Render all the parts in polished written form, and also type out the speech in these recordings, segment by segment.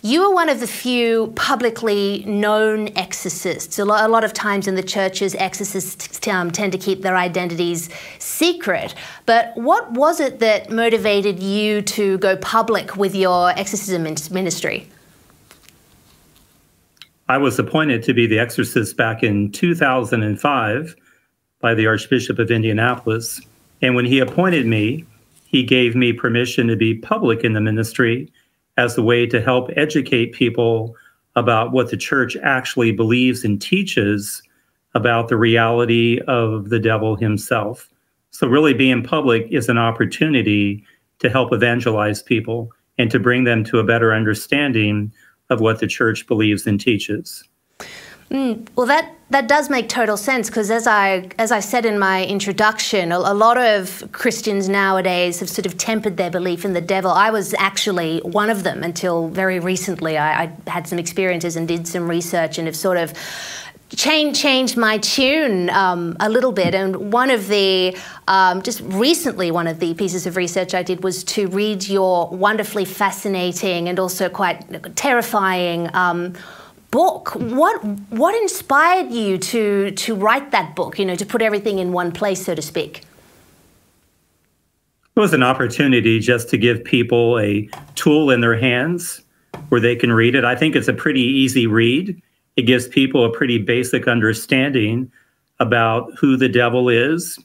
You are one of the few publicly known exorcists. A lot of times in the churches, exorcists tend to keep their identities secret. But what was it that motivated you to go public with your exorcism ministry? I was appointed to be the exorcist back in 2005 by the Archbishop of Indianapolis. And when he appointed me, he gave me permission to be public in the ministry as a way to help educate people about what the church actually believes and teaches about the reality of the devil himself. So really being public is an opportunity to help evangelize people and to bring them to a better understanding of what the church believes and teaches. Well, that does make total sense, because as I said in my introduction, a lot of Christians nowadays have sort of tempered their belief in the devil. I was actually one of them until very recently. I had some experiences and did some research and have sort of changed my tune a little bit. And one of the, just recently, one of the pieces of research I did was to read your wonderfully fascinating and also quite terrifying book. What inspired you to write that book, you know, to put everything in one place, so to speak? It was an opportunity just to give people a tool in their hands where they can read it. I think it's a pretty easy read. It gives people a pretty basic understanding about who the devil is,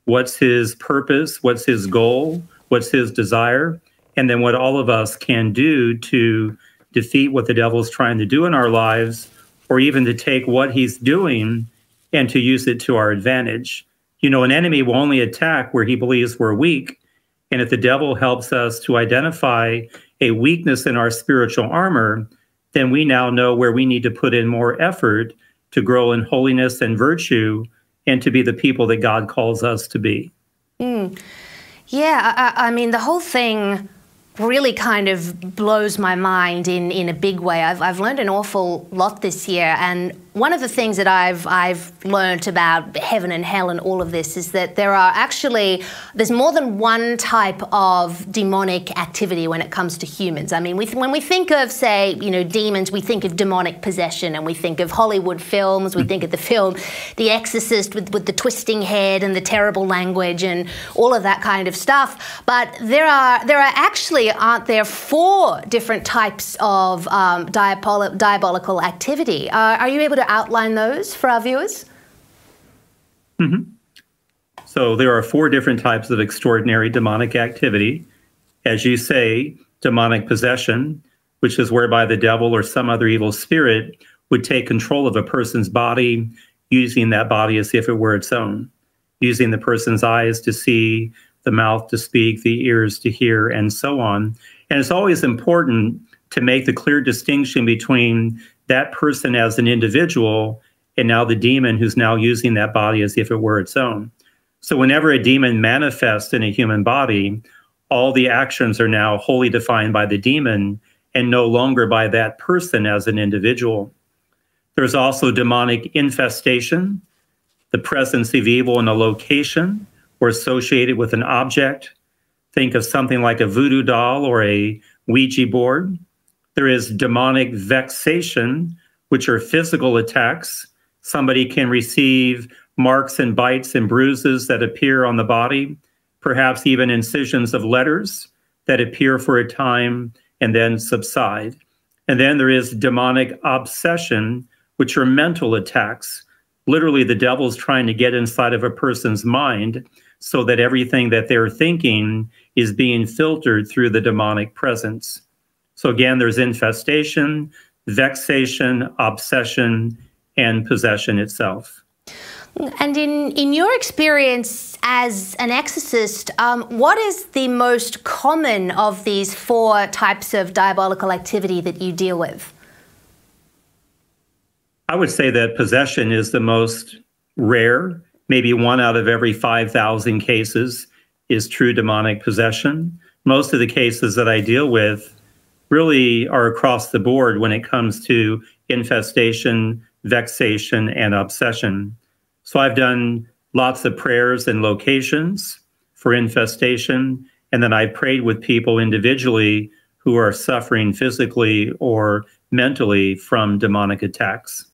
what's his purpose, what's his goal, what's his desire, and then what all of us can do to defeat what the devil's trying to do in our lives, or even to take what he's doing and to use it to our advantage. You know, an enemy will only attack where he believes we're weak. And if the devil helps us to identify a weakness in our spiritual armor, then we now know where we need to put in more effort to grow in holiness and virtue and to be the people that God calls us to be. Yeah, I mean, the whole thing really kind of blows my mind in a big way. I've learned an awful lot this year, and one of the things that I've learned about heaven and hell and all of this is that there's more than one type of demonic activity when it comes to humans. I mean, when we think of, say, you know, demons, we think of demonic possession, and we think of Hollywood films, we think of the film The Exorcist with the twisting head and the terrible language and all of that kind of stuff. But there are actually, aren't there, 4 different types of diabolical activity? Are you able to outline those for our viewers? So there are 4 different types of extraordinary demonic activity. As you say, demonic possession, which is whereby the devil or some other evil spirit would take control of a person's body, using that body as if it were its own, using the person's eyes to see, the mouth to speak, the ears to hear, and so on. And it's always important to make the clear distinction between that person as an individual and now the demon who's now using that body as if it were its own. So whenever a demon manifests in a human body, all the actions are now wholly defined by the demon and no longer by that person as an individual. There's also demonic infestation, the presence of evil in a location or associated with an object. Think of something like a voodoo doll or a Ouija board. There is demonic vexation, which are physical attacks. Somebody can receive marks and bites and bruises that appear on the body, perhaps even incisions of letters that appear for a time and then subside. And then there is demonic obsession, which are mental attacks. Literally, the devil's trying to get inside of a person's mind so that everything that they're thinking is being filtered through the demonic presence. So again, there's infestation, vexation, obsession, and possession itself. And in your experience as an exorcist, what is the most common of these 4 types of diabolical activity that you deal with? I would say that possession is the most rare. Maybe 1 out of every 5,000 cases is true demonic possession. Most of the cases that I deal with really are across the board when it comes to infestation, vexation, and obsession. So I've done lots of prayers and locations for infestation, and then I've prayed with people individually who are suffering physically or mentally from demonic attacks.